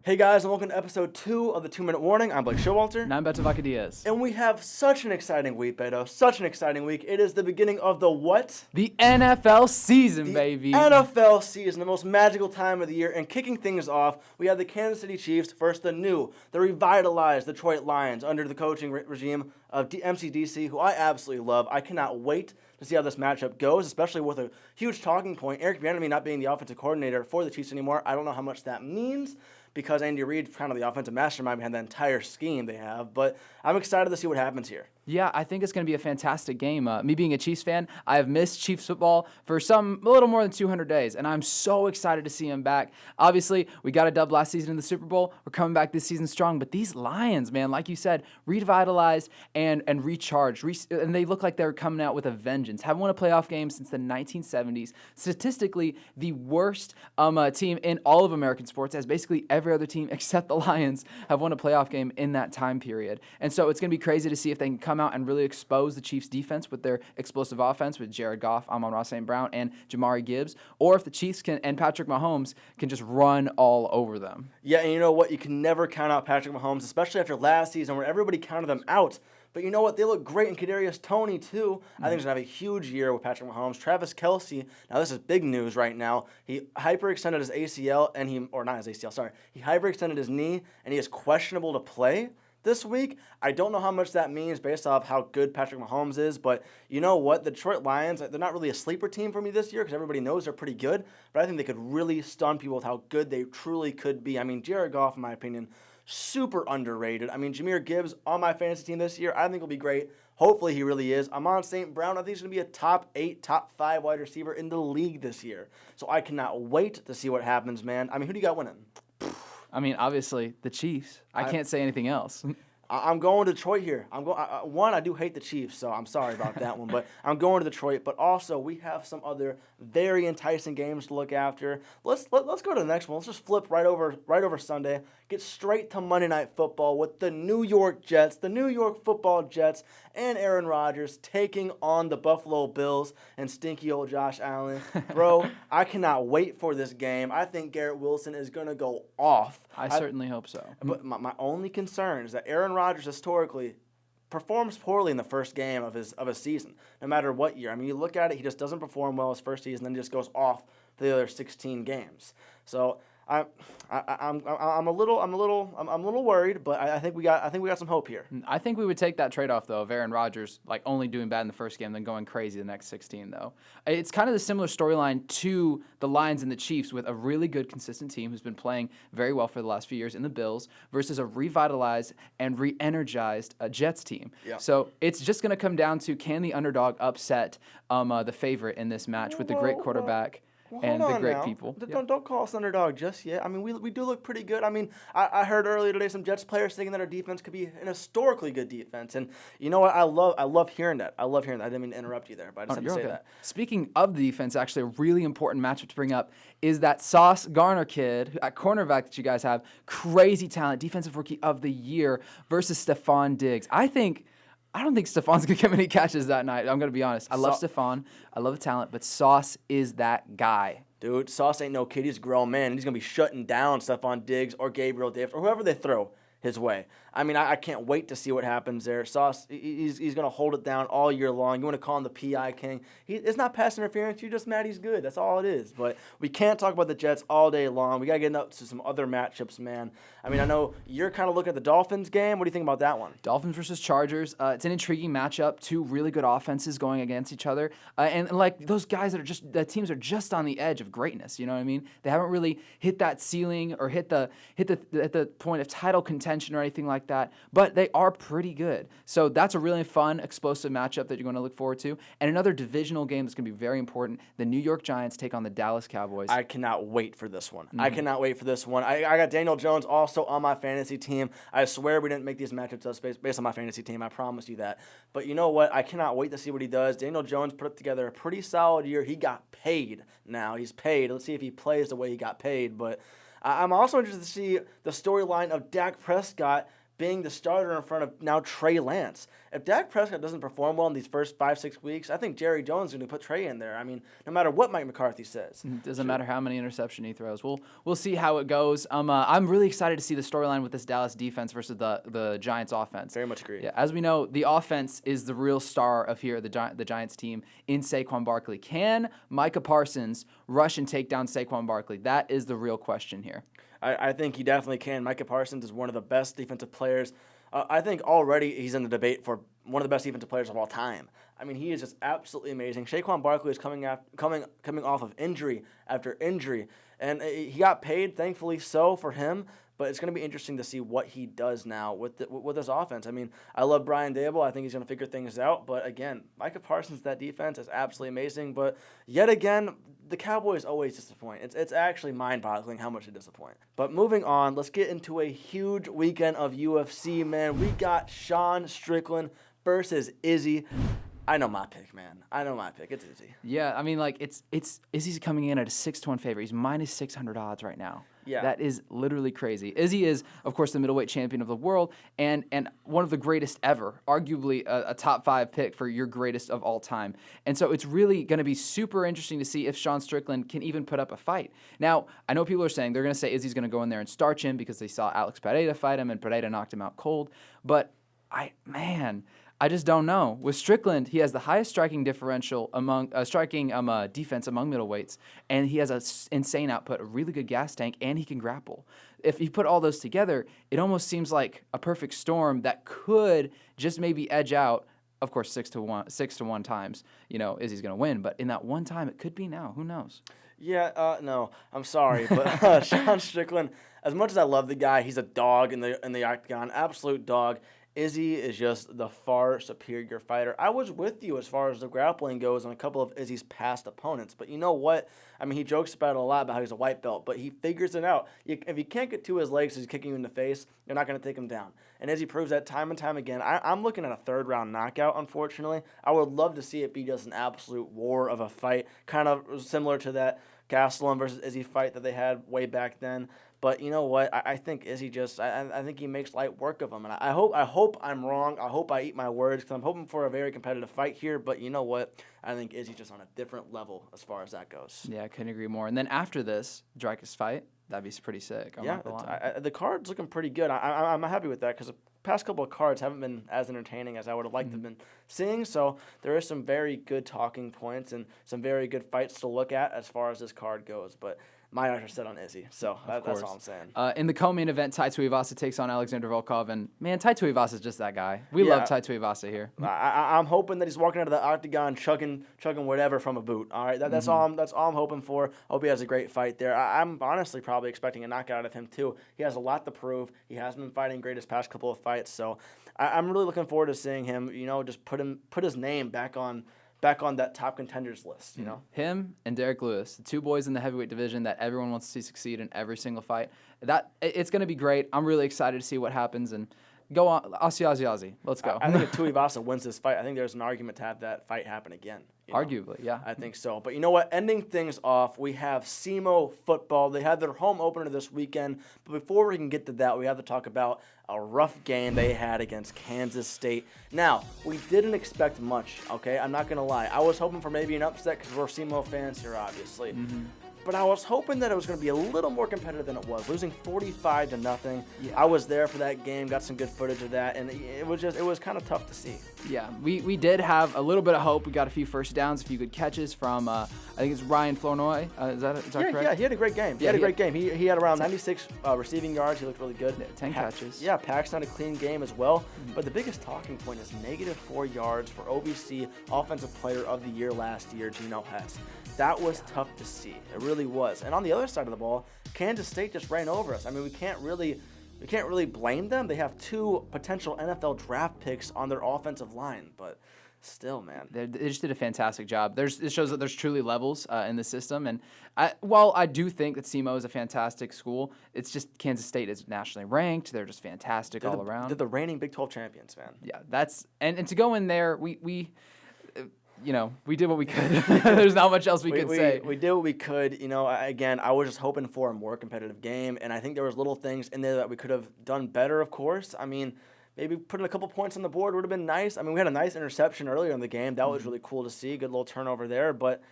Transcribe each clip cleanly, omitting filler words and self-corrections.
Hey guys, and welcome to episode 2 of the 2-Minute Warning. I'm Blake Showalter. And I'm Beto Vaca-Diaz. And we have such an exciting week, Beto. Such an exciting week. It is the beginning of the what? The NFL season, baby. NFL season, the most magical time of the year. And kicking things off, we have the Kansas City Chiefs versus the revitalized Detroit Lions under the coaching regime of MCDC, who I absolutely love. I cannot wait to see how this matchup goes, especially with a huge talking point. Eric Bieniemy not being the offensive coordinator for the Chiefs anymore. I don't know how much that means, because Andy Reid's kind of the offensive mastermind behind the entire scheme they have. But I'm excited to see what happens here. Yeah, I think it's going to be a fantastic game. Me being a Chiefs fan, I have missed Chiefs football for a little more than 200 days, and I'm so excited to see him back. Obviously, we got a dub last season in the Super Bowl. We're coming back this season strong, but these Lions, man, like you said, revitalized and recharged, and they look like they're coming out with a vengeance. Haven't won a playoff game since the 1970s. Statistically, the worst team in all of American sports, as basically every other team except the Lions have won a playoff game in that time period. And so it's going to be crazy to see if they can come out and really expose the Chiefs' defense with their explosive offense with Jared Goff, Amon-Ra St. Brown, and Jamari Gibbs, or if the Chiefs and Patrick Mahomes can just run all over them. Yeah, and you know what? You can never count out Patrick Mahomes, especially after last season where everybody counted them out. But you know what? They look great in Kadarius Toney, too. I think he's going to have a huge year with Patrick Mahomes. Travis Kelce, now this is big news right now. He hyperextended his ACL, he hyperextended his knee, and he is questionable to play this week. I don't know how much that means based off how good Patrick Mahomes is, but you know what? The Detroit Lions, they're not really a sleeper team for me this year because everybody knows they're pretty good, but I think they could really stun people with how good they truly could be. I mean, Jared Goff, in my opinion, super underrated. I mean, Jahmyr Gibbs on my fantasy team this year, I think will be great. Hopefully he really is. Amon St. Brown, I think he's going to be a top 8, top 5 wide receiver in the league this year. So I cannot wait to see what happens, man. I mean, who do you got winning? I mean, obviously, the Chiefs. I can't say anything else. I'm going to Detroit here. I do hate the Chiefs, so I'm sorry about that one. But I'm going to Detroit. But also, we have some other very enticing games to look after. Let's go to the next one. Let's just flip right over Sunday. Get straight to Monday Night Football with the New York Jets, the New York Football Jets, and Aaron Rodgers taking on the Buffalo Bills and stinky old Josh Allen. Bro, I cannot wait for this game. I think Garrett Wilson is going to go off. I certainly hope so. But my only concern is that Aaron Rodgers historically performs poorly in the first game of his season, no matter what year. I mean, you look at it, he just doesn't perform well his first season, then he just goes off the other 16 games. So I'm a little worried, but I think we got some hope here. I think we would take that trade-off, though, of Aaron Rodgers like only doing bad in the first game, then going crazy the next 16, though. It's kind of the similar storyline to the Lions and the Chiefs, with a really good, consistent team who's been playing very well for the last few years in the Bills versus a revitalized and re-energized Jets team. Yep. So it's just going to come down to, can the underdog upset the favorite in this match with the great quarterback and the great people? Don't call us underdog just yet. I mean, we do look pretty good. I mean, I heard earlier today some Jets players thinking that our defense could be an historically good defense, and you know what? I love hearing that. I didn't mean to interrupt you there, but I just had to say that. Speaking of the defense, actually, a really important matchup to bring up is that Sauce Gardner kid at cornerback that you guys have. Crazy talent, defensive rookie of the year versus Stephon Diggs. I don't think Stephon's going to get many catches that night. I'm going to be honest. I love Stephon. I love the talent, but Sauce is that guy. Dude, Sauce ain't no kid. He's a grown man. He's going to be shutting down Stephon Diggs or Gabriel Davis or whoever they throw his way. I mean, I can't wait to see what happens there. Sauce, he's going to hold it down all year long. You want to call him the PI king. It's not pass interference. You're just mad he's good. That's all it is. But we can't talk about the Jets all day long. We got to get up to some other matchups, man. I mean, I know you're kind of looking at the Dolphins game. What do you think about that one? Dolphins versus Chargers. It's an intriguing matchup. Two really good offenses going against each other. And like those guys the teams are just on the edge of greatness. You know what I mean? They haven't really hit that ceiling or hit the point of title contention or anything like that, but they are pretty good. So that's a really fun, explosive matchup that you're going to look forward to. And another divisional game that's going to be very important. The New York Giants take on the Dallas Cowboys. I cannot wait for this one. I cannot wait for this one. I got Daniel Jones also on my fantasy team. I swear we didn't make these matchups up based on my fantasy team. I promise you that. But you know what? I cannot wait to see what he does. Daniel Jones put together a pretty solid year. He got paid now. He's paid. Let's see if he plays the way he got paid. But I'm also interested to see the storyline of Dak Prescott being the starter in front of now Trey Lance. If Dak Prescott doesn't perform well in these first 5-6 weeks, I think Jerry Jones is going to put Trey in there. I mean, no matter what Mike McCarthy says. It doesn't matter how many interceptions he throws. We'll see how it goes. I'm really excited to see the storyline with this Dallas defense versus the Giants offense. Very much agree. Yeah, as we know, the offense is the real star of here, the Giants team in Saquon Barkley. Can Micah Parsons rush and take down Saquon Barkley? That is the real question here. I think he definitely can. Micah Parsons is one of the best defensive players. I think already he's in the debate for one of the best defensive players of all time. I mean, he is just absolutely amazing. Saquon Barkley is coming off of injury after injury, and he got paid, thankfully so, for him. But it's going to be interesting to see what he does now with his offense. I mean, I love Brian Daboll. I think he's going to figure things out. But again, Micah Parsons, that defense is absolutely amazing. But yet again, the Cowboys always disappoint. It's actually mind-boggling how much they disappoint. But moving on, let's get into a huge weekend of UFC, man. We got Sean Strickland versus Izzy. I know my pick, man. I know my pick. It's Izzy. Yeah, I mean, like, it's Izzy's coming in at a 6-1 favorite. He's minus 600 odds right now. Yeah. That is literally crazy. Izzy is, of course, the middleweight champion of the world and one of the greatest ever, arguably a top 5 pick for your greatest of all time. And so it's really going to be super interesting to see if Sean Strickland can even put up a fight. Now, I know people are saying they're going to say Izzy's going to go in there and starch him because they saw Alex Pereira fight him and Pereira knocked him out cold. But, I just don't know. With Strickland, he has the highest striking differential among defense among middleweights, and he has an insane output, a really good gas tank, and he can grapple. If you put all those together, it almost seems like a perfect storm that could just maybe edge out. Of course, 6-1 times, Izzy's going to win, but in that one time, it could be now. Who knows? Yeah, no, I'm sorry, but Sean Strickland, as much as I love the guy, he's a dog in the octagon, absolute dog. Izzy is just the far superior fighter. I was with you as far as the grappling goes on a couple of Izzy's past opponents, but you know what? I mean, he jokes about it a lot about how he's a white belt, but he figures it out. If you can't get to his legs, he's kicking you in the face, you're not going to take him down. And Izzy proves that time and time again. I'm looking at a third-round knockout, unfortunately. I would love to see it be just an absolute war of a fight, kind of similar to that Gastelum versus Izzy fight that they had way back then. But you know what? I think Izzy I think he makes light work of him. And I hope I'm wrong. I hope I eat my words because I'm hoping for a very competitive fight here. But you know what? I think Izzy's just on a different level as far as that goes. Yeah, I couldn't agree more. And then after this, Dreykus fight, that'd be pretty sick. I'm not gonna lie. The card's looking pretty good. I'm happy with that because the past couple of cards haven't been as entertaining as I would have liked to have been seeing. So there is some very good talking points and some very good fights to look at as far as this card goes. But my eyes are set on Izzy, so that's all I'm saying. In the co-main event, Tai Tuivasa takes on Alexander Volkov, and man, Tai Tuivasa is just that guy. We love Tai Tuivasa here. I'm hoping that he's walking out of the octagon chugging whatever from a boot. All right, that's all I'm hoping for. I hope he has a great fight there. I'm honestly probably expecting a knockout out of him too. He has a lot to prove. He hasn't been fighting great his past couple of fights, so I'm really looking forward to seeing him. Just put his name back on that top contenders list, Him and Derek Lewis, the two boys in the heavyweight division that everyone wants to see succeed in every single fight. It's going to be great. I'm really excited to see what happens and go on. Aussie. Let's go. I think if Tuivasa wins this fight, I think there's an argument to have that fight happen again. Arguably, yeah. I think so. But you know what? Ending things off, we have SEMO football. They had their home opener this weekend. But before we can get to that, we have to talk about a rough game they had against Kansas State. Now, we didn't expect much, okay? I'm not going to lie. I was hoping for maybe an upset because we're SEMO fans here, obviously. But I was hoping that it was going to be a little more competitive than it was, losing 45-0. Yeah. I was there for that game, got some good footage of that, and it was kind of tough to see. Yeah, we did have a little bit of hope. We got a few first downs, a few good catches from, I think it's Ryan Flournoy. Is that correct? Yeah, he had a great game. He had a great game. He had around 96 receiving yards. He looked really good. 10 catches. Yeah, Paxton had a clean game as well. But the biggest talking point is -4 yards for OVC Offensive Player of the Year last year, Geno Hess. That was tough to see. It really was. And on the other side of the ball, Kansas State just ran over us. I mean, we can't really blame them. They have 2 potential NFL draft picks on their offensive line, but still, man. They just did a fantastic job. It shows that there's truly levels in the system. And while I do think that SEMO is a fantastic school, it's just Kansas State is nationally ranked. They're just fantastic around. They're the reigning Big 12 champions, man. Yeah, and to go in there, we did what we could. There's not much else we could say. We did what we could. Again, I was just hoping for a more competitive game, and I think there was little things in there that we could have done better, of course. I mean, maybe putting a couple points on the board would have been nice. I mean, we had a nice interception earlier in the game. That was really cool to see. Good little turnover there. But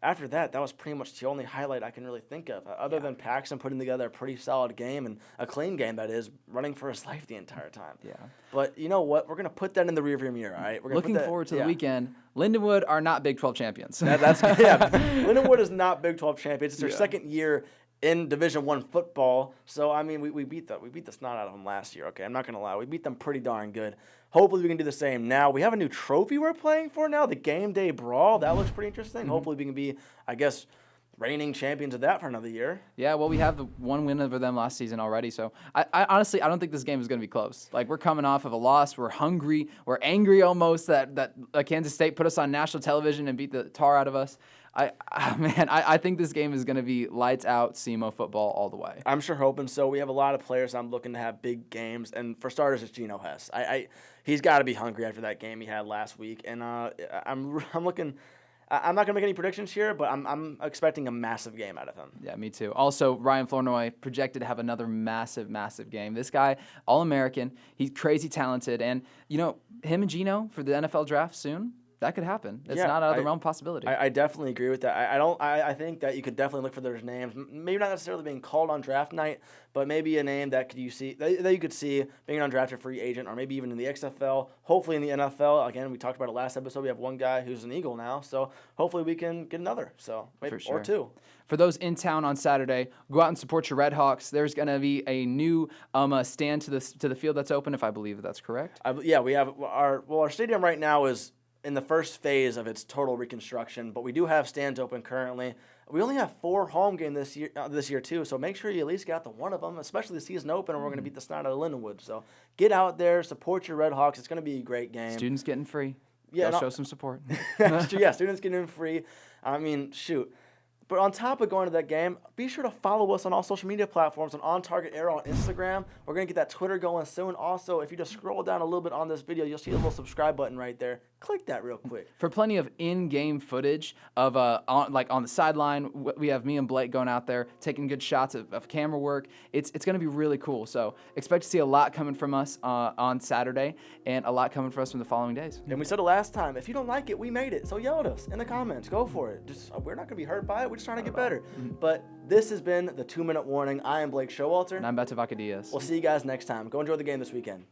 after that, that was pretty much the only highlight I can really think of, other than Paxton putting together a pretty solid game and a clean game, that is, running for his life the entire time. Yeah. But you know what? We're going to put that in the rearview mirror, all right? We're gonna Looking forward to the weekend. Lindenwood are not Big 12 champions. Lindenwood is not Big 12 champions. It's their second year in Division I football. So, I mean, we beat the snot out of them last year, okay? I'm not going to lie. We beat them pretty darn good. Hopefully we can do the same now. We have a new trophy we're playing for now, the Game Day Brawl. That looks pretty interesting. Hopefully we can be, I guess, reigning champions of that for another year. Yeah, well, we have the one win over them last season already. So, I honestly, I don't think this game is going to be close. Like, we're coming off of a loss. We're hungry. We're angry almost that Kansas State put us on national television and beat the tar out of us. I think this game is going to be lights out SEMO football all the way. I'm sure hoping so. We have a lot of players I'm looking to have big games, and for starters, it's Geno Hess. He's got to be hungry after that game he had last week, and I'm looking. I'm not gonna make any predictions here, but I'm expecting a massive game out of him. Yeah, me too. Also, Ryan Flournoy projected to have another massive game. This guy, All-American, he's crazy talented, and him and Geno for the NFL draft soon. That could happen. It's not out of the realm of possibility. I definitely agree with that. I think that you could definitely look for those names. Maybe not necessarily being called on draft night, but maybe a name that you could see being an undrafted free agent, or maybe even in the XFL. Hopefully in the NFL. Again, we talked about it last episode. We have one guy who's an Eagle now, so hopefully we can get another. So maybe, for sure. Or two. For those in town on Saturday, go out and support your Redhawks. There's going to be a new stand to the field that's open, if I believe that's correct. Yeah, we have our stadium right now is in the first phase of its total reconstruction, but we do have stands open currently. We only have 4 home games this year too, so make sure you at least get out to one of them, especially the season opener. We're going to beat the snot out of Lindenwood. So get out there, support your Redhawks. It's going to be a great game. Students getting free. Yeah, show some support. Yeah, students getting in free. I mean, shoot. But on top of going to that game, be sure to follow us on all social media platforms on Target Arrow on Instagram. We're going to get that Twitter going soon. Also, if you just scroll down a little bit on this video, you'll see a little subscribe button right there. Click that real quick. For plenty of in-game footage of on the sideline, we have me and Blake going out there taking good shots of camera work. It's going to be really cool. So expect to see a lot coming from us on Saturday, and a lot coming from us from the following days. And we said it last time. If you don't like it, we made it. So yell at us in the comments. Go for it. We're not going to be hurt by it. We're just trying to get better. But this has been the 2-minute warning. I am Blake Showalter. And I'm Beto Vacadillas. We'll see you guys next time. Go enjoy the game this weekend.